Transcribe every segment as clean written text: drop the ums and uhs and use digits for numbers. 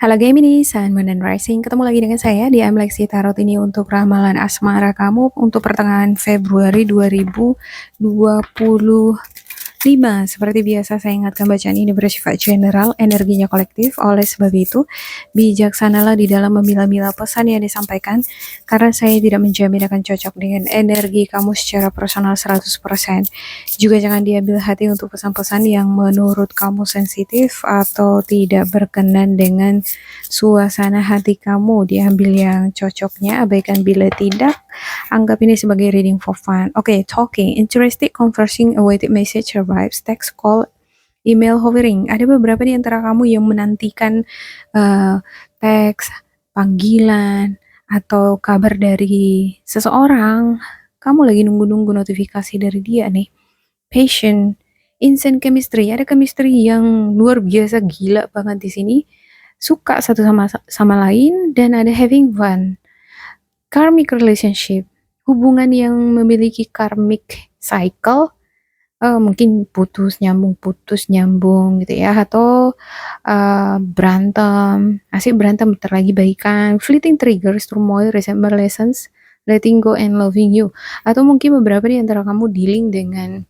Halo Gemini, Sun, Moon, dan Rising. Ketemu lagi dengan saya di Amlexi Tarot ini untuk ramalan asmara kamu untuk pertengahan Februari 2025. Seperti biasa saya ingatkan bacaan ini bersifat general, energinya kolektif. Oleh sebab itu, bijaksanalah di dalam memilah-milah pesan yang disampaikan karena saya tidak menjamin akan cocok dengan energi kamu secara personal 100%. Juga jangan diambil hati untuk pesan-pesan yang menurut kamu sensitif atau tidak berkenan dengan suasana hati kamu. Diambil yang cocoknya, abaikan bila tidak. Anggap ini sebagai reading for fun. Oke, talking, interested, conversing, awaited message arrives, text, call, email, hovering. Ada beberapa di antara kamu yang menantikan teks, panggilan, atau kabar dari seseorang. Kamu lagi nunggu-nunggu notifikasi dari dia nih. Patient, instant chemistry. Ada chemistry yang luar biasa gila banget di sini. Suka satu sama lain dan ada having fun. Karmic relationship, hubungan yang memiliki karmic cycle, mungkin putus nyambung gitu ya, atau berantem, asik berantem bentar lagi baikan, fleeting triggers, turmoil, resentment lessons, letting go and loving you. Atau mungkin beberapa di antara kamu dealing dengan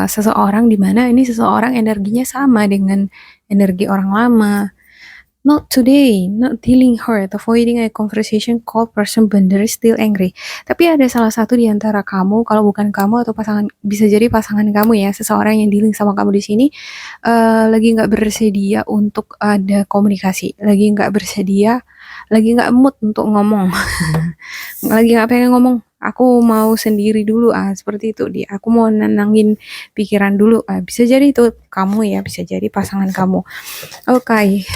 seseorang di mana ini seseorang energinya sama dengan energi orang lama. Not today, not dealing hurt, avoiding a conversation, call person boundary, still angry. Tapi ada salah satu di antara kamu, kalau bukan kamu atau pasangan, bisa jadi pasangan kamu ya, seseorang yang dealing sama kamu di sini, lagi nggak bersedia untuk ada komunikasi, lagi nggak bersedia, lagi nggak mood untuk ngomong, lagi nggak pengen ngomong. Aku mau sendiri dulu, seperti itu dia. Aku mau nenangin pikiran dulu. Bisa jadi itu kamu ya, bisa jadi pasangan kamu. Oke.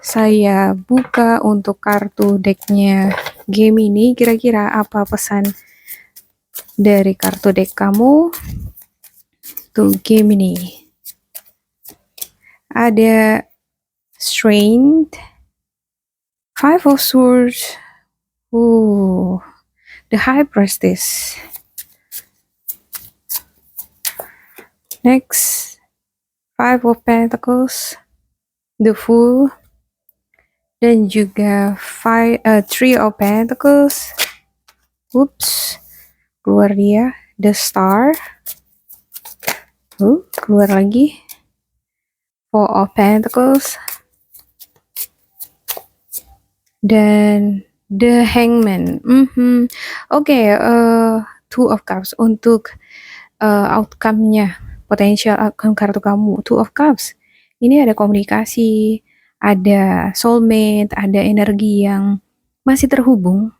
Saya buka untuk kartu decknya Gemini. Kira-kira apa pesan dari kartu deck kamu tuh Gemini? Ada Strength, Five of Swords, the High Priestess. Next, Five of Pentacles, the Fool, dan juga Three of Pentacles. Oops, keluar dia, the Star. Keluar lagi, Four of Pentacles, dan the Hangman. Oke, Two of Cups untuk outcome-nya, potential outcome kartu kamu. Two of Cups, ini ada komunikasi, ada soulmate, ada energi yang masih terhubung,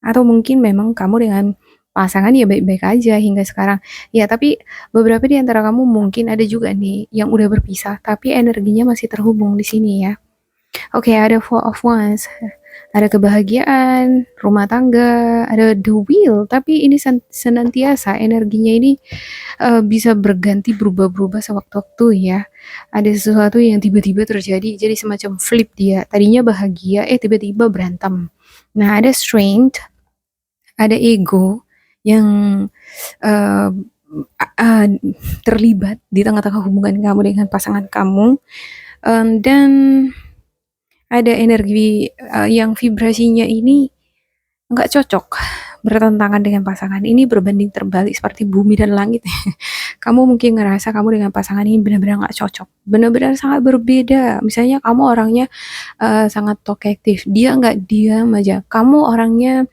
atau mungkin memang kamu dengan pasangan ya baik-baik aja hingga sekarang. Ya, tapi beberapa di antara kamu mungkin ada juga nih yang udah berpisah, tapi energinya masih terhubung di sini ya. Oke, ada Four of Wands, ada kebahagiaan, rumah tangga, ada the wheel, tapi ini senantiasa energinya ini bisa berganti berubah-berubah sewaktu-waktu ya. Ada sesuatu yang tiba-tiba terjadi, jadi semacam flip dia. Tadinya bahagia, tiba-tiba berantem. Nah, ada strength, ada ego yang terlibat di tengah-tengah hubungan kamu dengan pasangan kamu, dan ada energi yang vibrasinya ini nggak cocok, bertentangan dengan pasangan. Ini berbanding terbalik seperti bumi dan langit. Kamu mungkin ngerasa kamu dengan pasangan ini benar-benar nggak cocok, benar-benar sangat berbeda. Misalnya kamu orangnya sangat talkative, dia nggak diam aja. Kamu orangnya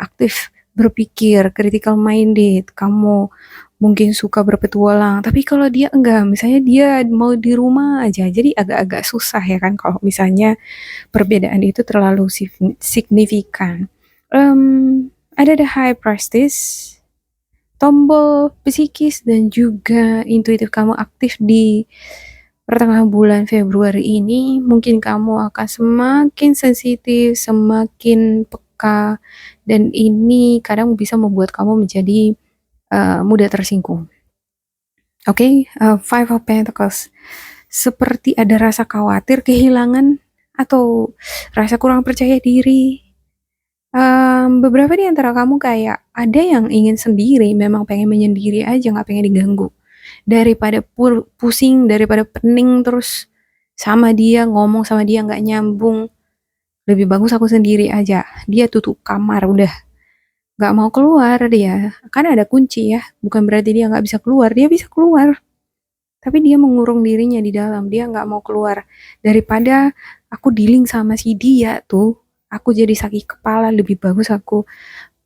aktif berpikir, critical minded, kamu mungkin suka berpetualang, tapi kalau dia enggak, misalnya dia mau di rumah aja, jadi agak-agak susah ya kan kalau misalnya perbedaan itu terlalu signifikan. Ada the High Priestess, tombol psikis dan juga intuitif kamu aktif di pertengahan bulan Februari ini. Mungkin kamu akan semakin sensitif, semakin peka, dan ini kadang bisa membuat kamu menjadi mudah tersinggung. Oke, Five of Pentacles, seperti ada rasa khawatir kehilangan atau rasa kurang percaya diri. Beberapa di antara kamu kayak ada yang ingin sendiri, memang pengen menyendiri aja, nggak pengen diganggu. Daripada pusing, daripada pening terus sama dia, ngomong sama dia nggak nyambung, lebih bagus aku sendiri aja. Dia tutup kamar udah, nggak mau keluar dia. Kan ada kunci ya, bukan berarti dia nggak bisa keluar, dia bisa keluar. Tapi dia mengurung dirinya di dalam, dia nggak mau keluar. Daripada aku dealing sama si dia tuh, aku jadi sakit kepala, lebih bagus aku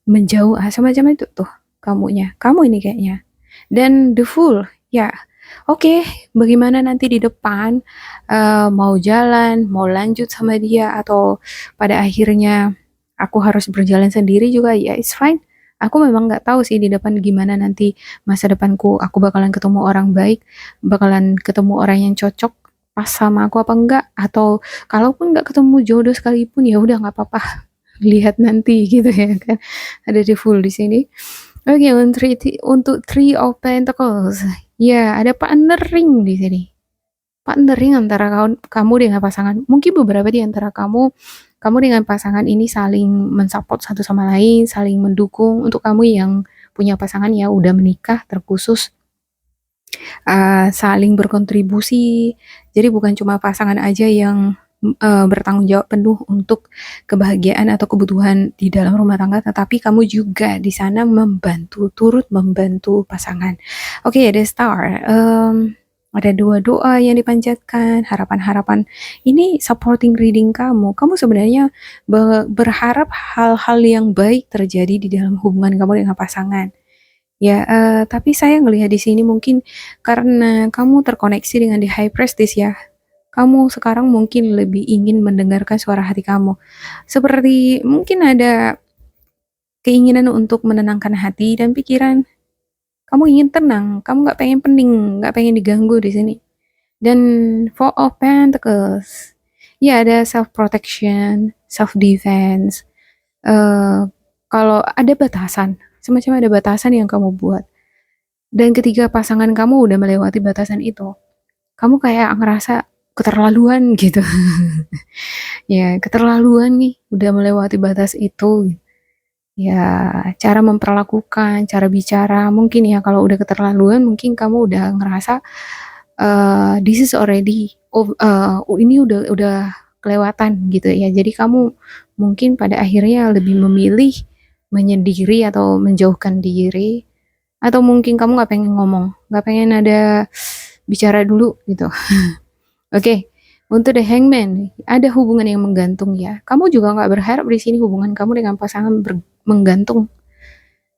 menjauh. Semacam itu tuh kamunya. Kamu ini kayaknya. Dan the fool, ya. Oke, bagaimana nanti di depan mau jalan, mau lanjut sama dia atau pada akhirnya aku harus berjalan sendiri juga ya it's fine. Aku memang nggak tahu sih di depan gimana nanti masa depanku. Aku bakalan ketemu orang baik, bakalan ketemu orang yang cocok pas sama aku apa enggak, atau kalaupun nggak ketemu jodoh sekalipun ya udah nggak apa-apa. Lihat nanti gitu ya kan. Ada di full di sini. Oke, untuk three of pentacles. Ya, ada partnering di sini. Partnering antara kamu dengan pasangan. Mungkin beberapa di antara kamu dengan pasangan ini saling mensupport satu sama lain, saling mendukung. Untuk kamu yang punya pasangan ya udah menikah, terkhusus saling berkontribusi. Jadi bukan cuma pasangan aja yang bertanggung jawab penuh untuk kebahagiaan atau kebutuhan di dalam rumah tangga, tetapi kamu juga di sana turut membantu pasangan. Oke, ada star. Ada dua doa yang dipanjatkan, harapan-harapan. Ini supporting reading kamu. Kamu sebenarnya berharap hal-hal yang baik terjadi di dalam hubungan kamu dengan pasangan. Ya, tapi saya ngelihat di sini mungkin karena kamu terkoneksi dengan the high priestess ya. Kamu sekarang mungkin lebih ingin mendengarkan suara hati kamu. Seperti mungkin ada keinginan untuk menenangkan hati dan pikiran. Kamu ingin tenang, kamu nggak pengen pening, nggak pengen diganggu di sini. Dan Four of Pentacles, ya ada self protection, self defense. Kalau ada batasan, semacam ada batasan yang kamu buat. Dan ketika pasangan kamu udah melewati batasan itu, kamu kayak ngerasa keterlaluan gitu. Ya, keterlaluan nih, udah melewati batas itu. Ya, cara memperlakukan, cara bicara, mungkin ya kalau udah keterlaluan, mungkin kamu udah ngerasa this is already, ini udah kelewatan gitu ya. Jadi kamu mungkin pada akhirnya lebih memilih menyendiri atau menjauhkan diri, atau mungkin kamu nggak pengen ngomong, nggak pengen ada bicara dulu gitu. Oke, untuk the hangman, ada hubungan yang menggantung ya. Kamu juga nggak berharap di sini hubungan kamu dengan pasangan menggantung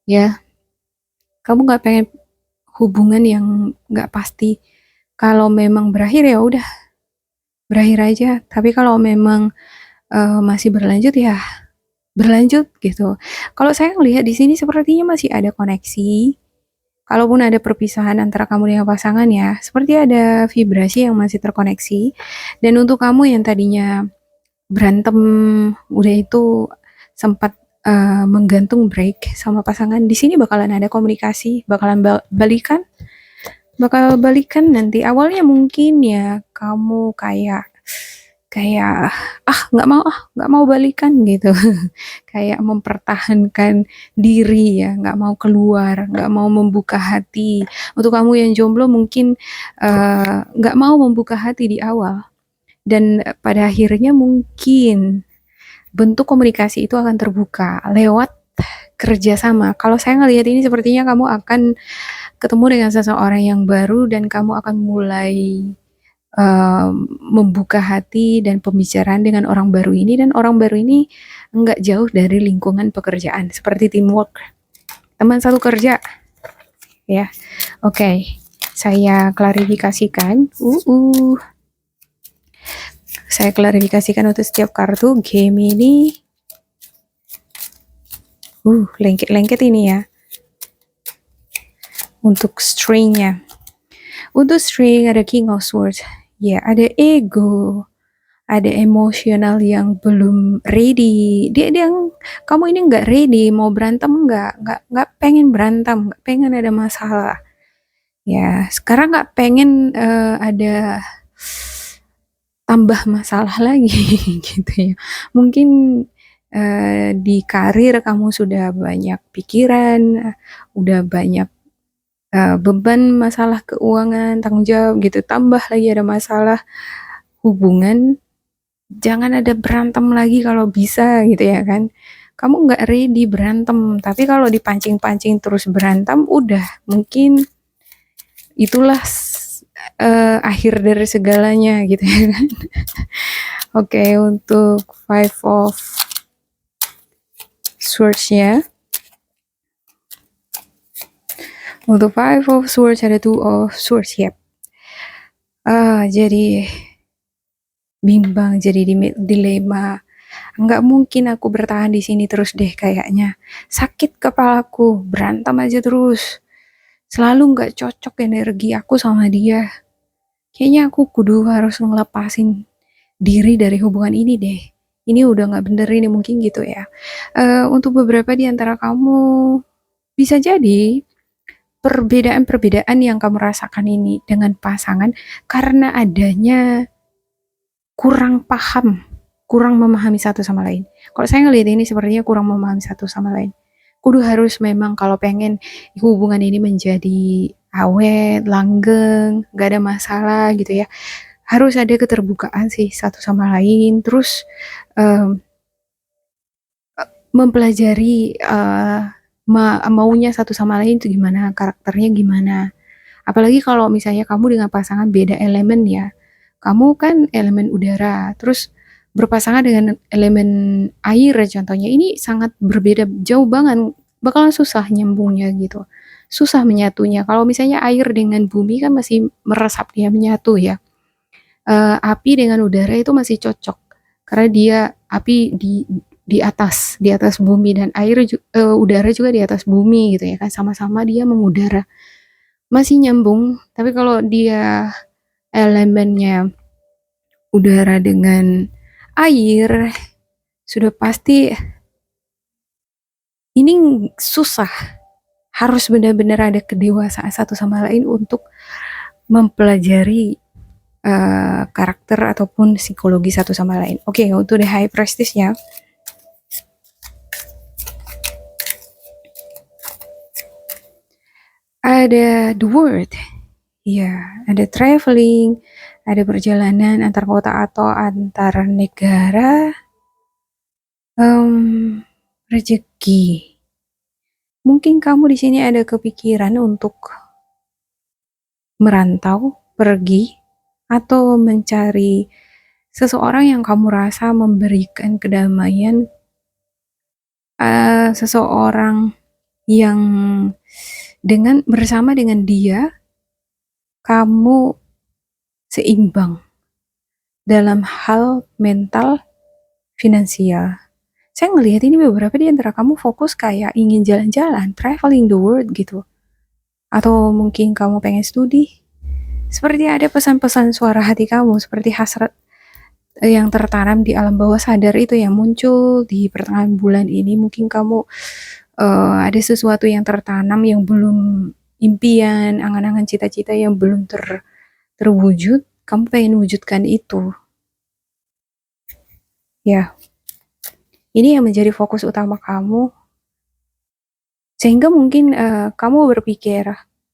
ya. Kamu nggak pengen hubungan yang nggak pasti. Kalau memang berakhir ya udah berakhir aja. Tapi kalau memang masih berlanjut ya berlanjut gitu. Kalau saya melihat di sini sepertinya masih ada koneksi. Kalaupun ada perpisahan antara kamu dengan pasangan ya, seperti ada vibrasi yang masih terkoneksi. Dan untuk kamu yang tadinya berantem, udah itu sempat menggantung break sama pasangan, di sini bakalan ada komunikasi, bakalan bakal balikan nanti. Awalnya mungkin ya kamu kayak kayak nggak mau balikan gitu. Kayak mempertahankan diri ya, nggak mau keluar, nggak mau membuka hati. Untuk kamu yang jomblo mungkin nggak mau membuka hati di awal, dan pada akhirnya mungkin bentuk komunikasi itu akan terbuka lewat kerjasama. Kalau saya ngelihat ini sepertinya kamu akan ketemu dengan seseorang yang baru dan kamu akan mulai membuka hati dan pembicaraan dengan orang baru ini, dan orang baru ini nggak jauh dari lingkungan pekerjaan seperti teamwork, teman satu kerja ya. Oke, saya klarifikasikan saya klarifikasikan untuk setiap kartu game ini. Lengket-lengket ini ya untuk stringnya. Untuk string ada King of Swords ya, ada ego, ada emosional yang belum ready. Dia kamu ini nggak ready, mau berantem nggak pengen berantem, nggak pengen ada masalah. Ya, sekarang nggak pengen ada tambah masalah lagi gitu ya. Mungkin di karir kamu sudah banyak pikiran, udah banyak beban masalah keuangan, tanggung jawab gitu. Tambah lagi ada masalah hubungan, jangan ada berantem lagi kalau bisa gitu ya kan. Kamu nggak ready berantem, tapi kalau dipancing-pancing terus berantem, udah mungkin itulah akhir dari segalanya gitu ya kan. Oke, untuk Five of Swords ya. Untuk Five of Swords ada Two of Swords ya. Jadi bimbang, jadi dilema. Nggak mungkin aku bertahan di sini terus deh kayaknya. Sakit kepalaku, berantem aja terus. Selalu nggak cocok energi aku sama dia. Kayaknya aku kudu harus ngelepasin diri dari hubungan ini deh. Ini udah nggak bener ini mungkin gitu ya. Untuk beberapa di antara kamu bisa jadi perbedaan-perbedaan yang kamu rasakan ini dengan pasangan karena adanya kurang paham, kurang memahami satu sama lain. Kalau saya ngelihat ini sepertinya kurang memahami satu sama lain. Kudu harus memang kalau pengen hubungan ini menjadi awet, langgeng, gak ada masalah gitu ya. Harus ada keterbukaan sih satu sama lain. Terus um, mempelajari maunya satu sama lain itu gimana, karakternya gimana. Apalagi kalau misalnya kamu dengan pasangan beda elemen ya. Kamu kan elemen udara, terus berpasangan dengan elemen air contohnya. Ini sangat berbeda jauh banget, bakalan susah nyambungnya gitu. Susah menyatunya. Kalau misalnya air dengan bumi kan masih meresap dia menyatu ya. Api dengan udara itu masih cocok karena dia api di atas bumi dan udara juga di atas bumi gitu ya kan sama-sama dia mengudara masih nyambung. Tapi kalau dia elemennya udara dengan air, sudah pasti ini susah. Harus benar-benar ada kedewasaan satu sama lain untuk mempelajari karakter ataupun psikologi satu sama lain. Oke, untuk the high prestige ya. Ada the word. Ya, ada traveling, ada perjalanan antar kota atau antar negara, rezeki. Mungkin kamu di sini ada kepikiran untuk merantau, pergi, atau mencari seseorang yang kamu rasa memberikan kedamaian, seseorang yang bersama dengan dia, kamu seimbang dalam hal mental, finansial. Saya ngelihat ini beberapa di antara kamu fokus kayak ingin jalan-jalan, traveling the world gitu. Atau mungkin kamu pengen studi. Seperti ada pesan-pesan suara hati kamu, seperti hasrat yang tertanam di alam bawah sadar itu yang muncul di pertengahan bulan ini. Mungkin kamu ada sesuatu yang tertanam yang belum impian, angan-angan cita-cita yang belum terwujud. Kamu pengen wujudkan itu. Ya. Ini yang menjadi fokus utama kamu. Sehingga mungkin kamu berpikir,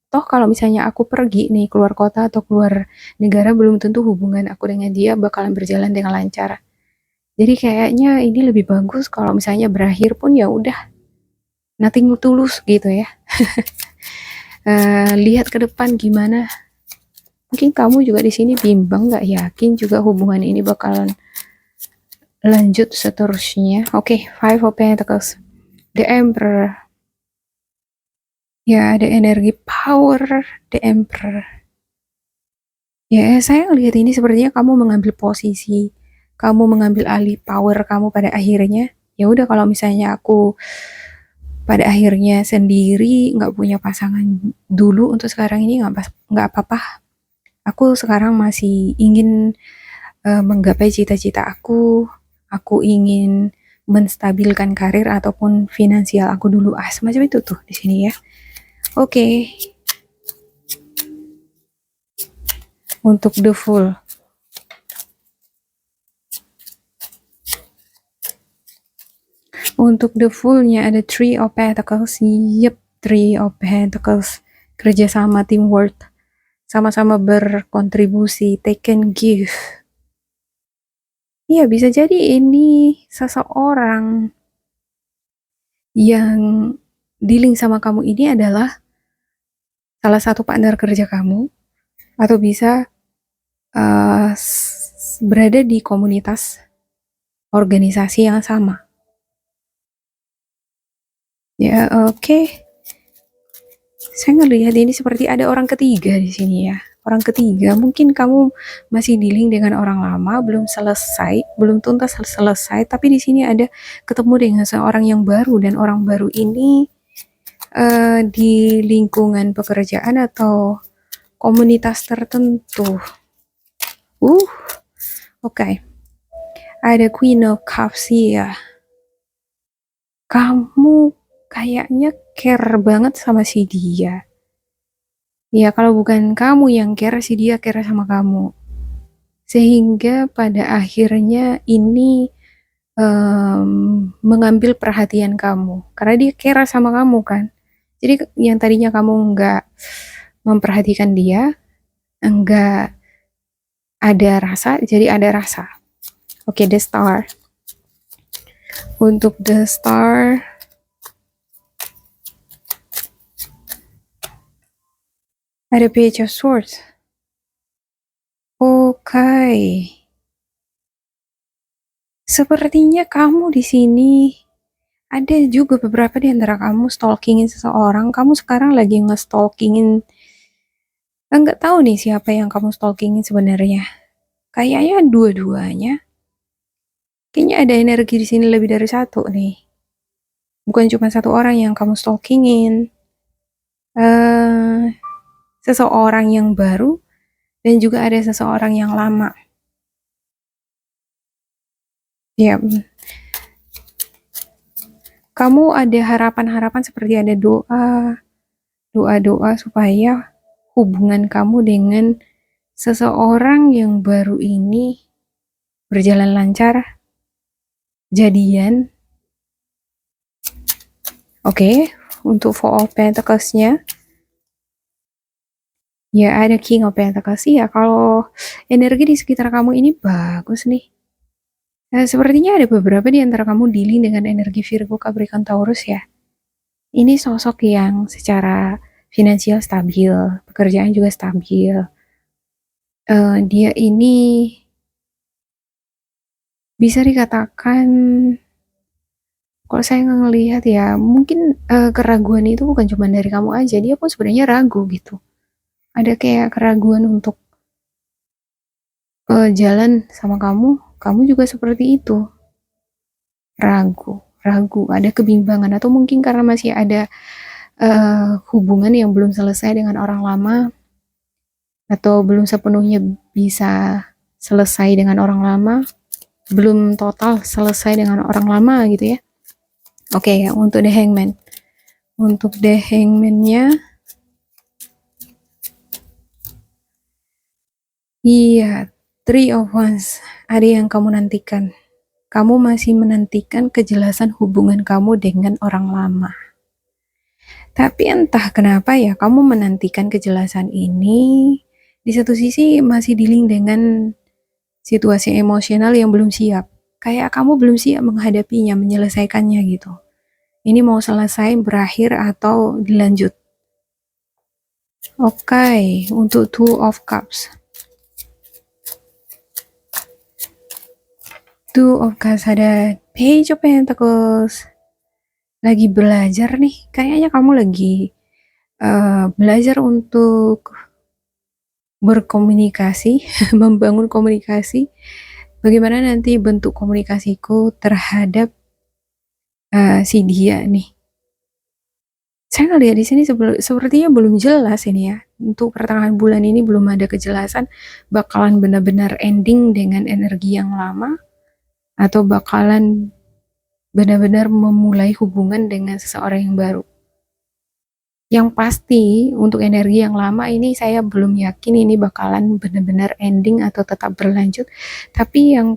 toh kalau misalnya aku pergi nih keluar kota atau keluar negara belum tentu hubungan aku dengan dia bakalan berjalan dengan lancar. Jadi kayaknya ini lebih bagus kalau misalnya berakhir pun ya udah nothing tulus gitu ya. Lihat ke depan gimana. Mungkin kamu juga di sini bimbang, nggak yakin juga hubungan ini bakalan lanjut seterusnya. Oke, Five of Pentacles, The Emperor. Ya, ada energi power, The Emperor. Ya, saya lihat ini sepertinya kamu mengambil posisi, kamu mengambil alih power kamu pada akhirnya. Ya udah kalau misalnya aku pada akhirnya sendiri, nggak punya pasangan dulu untuk sekarang ini nggak apa-apa. Aku sekarang masih ingin menggapai cita-cita aku. Aku ingin menstabilkan karir ataupun finansial aku dulu. Semacam itu tuh di sini ya. Oke. Untuk the Fool. Untuk the Fool-nya ada Three of Pentacles. Yep, Three of Pentacles. Kerjasama, teamwork. Sama-sama berkontribusi, take and give. Iya, bisa jadi ini seseorang yang dealing sama kamu ini adalah salah satu partner kerja kamu, atau bisa berada di komunitas organisasi yang sama. Ya, oke. Saya ngelihat ini seperti ada orang ketiga di sini ya. Orang ketiga, mungkin kamu masih dealing dengan orang lama, belum selesai, belum tuntas selesai, tapi di sini ada ketemu dengan seorang yang baru, dan orang baru ini di lingkungan pekerjaan atau komunitas tertentu. Oke. Okay. Ada Queen of Cups ya. Kamu kayaknya care banget sama si dia. Ya, kalau bukan kamu yang care, si dia care sama kamu. Sehingga pada akhirnya ini mengambil perhatian kamu. Karena dia care sama kamu kan. Jadi yang tadinya kamu nggak memperhatikan dia, nggak ada rasa, jadi ada rasa. Oke, The Star. Untuk The Star, ada Page of Swords. Oke. Sepertinya kamu di sini ada juga beberapa di antara kamu stalkingin seseorang. Kamu sekarang lagi nge-stalkingin, enggak tahu nih siapa yang kamu stalkingin sebenarnya. Kayaknya dua-duanya. Kayaknya ada energi di sini lebih dari satu nih. Bukan cuma satu orang yang kamu stalkingin. Seseorang yang baru dan juga ada seseorang yang lama. Ya, kamu ada harapan-harapan seperti ada doa-doa supaya hubungan kamu dengan seseorang yang baru ini berjalan lancar, jadian. Oke, untuk Four of Pentacles-nya, ya ada King of Pentacles. Ya, kalau energi di sekitar kamu ini bagus nih. Sepertinya ada beberapa di antara kamu dealing dengan energi Virgo, Capricorn, Taurus ya. Ini sosok yang secara finansial stabil, pekerjaan juga stabil. Dia ini bisa dikatakan, kalau saya ngelihat ya, mungkin keraguan itu bukan cuma dari kamu aja, dia pun sebenarnya ragu gitu. Ada kayak keraguan untuk jalan sama kamu juga seperti itu. Ragu, ada kebimbangan, atau mungkin karena masih ada hubungan yang belum selesai dengan orang lama, atau belum sepenuhnya bisa selesai dengan orang lama, belum total selesai dengan orang lama gitu ya. Oke, ya, untuk The Hangman. Untuk The Hangman-nya, iya, Three of Wands. Ada yang kamu nantikan. Kamu masih menantikan kejelasan hubungan kamu dengan orang lama. Tapi entah kenapa ya, kamu menantikan kejelasan ini. Di satu sisi masih dealing dengan situasi emosional yang belum siap. Kayak kamu belum siap menghadapinya, menyelesaikannya gitu. Ini mau selesai, berakhir, atau dilanjut. Oke, untuk Two of Cups. Two of Cups, ada Page of Pentacles. Lagi belajar nih, kayaknya kamu lagi belajar untuk berkomunikasi, membangun komunikasi. Bagaimana nanti bentuk komunikasiku terhadap si dia nih. Saya ngelihat di sini sepertinya belum jelas ini ya. Untuk pertengahan bulan ini belum ada kejelasan bakalan benar-benar ending dengan energi yang lama, atau bakalan benar-benar memulai hubungan dengan seseorang yang baru. Yang pasti untuk energi yang lama ini saya belum yakin ini bakalan benar-benar ending atau tetap berlanjut. Tapi yang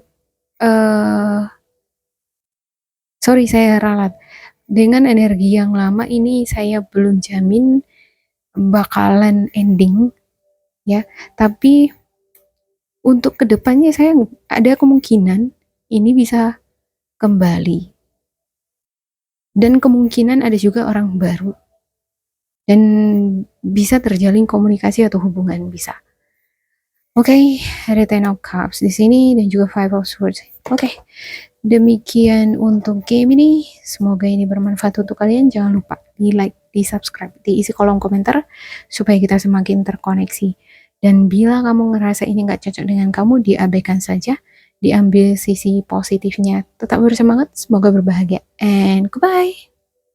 sorry, saya ralat. Dengan energi yang lama ini saya belum jamin bakalan ending ya. Tapi untuk kedepannya saya ada kemungkinan ini bisa kembali. Dan kemungkinan ada juga orang baru. Dan bisa terjalin komunikasi atau hubungan bisa. Oke, ada Ten of Cups di sini dan juga Five of Swords. Oke, demikian untuk game ini. Semoga ini bermanfaat untuk kalian. Jangan lupa di like, di subscribe, di isi kolom komentar supaya kita semakin terkoneksi. Dan bila kamu ngerasa ini nggak cocok dengan kamu, diabaikan saja. Diambil sisi positifnya. Tetap bersemangat, semoga berbahagia. And goodbye!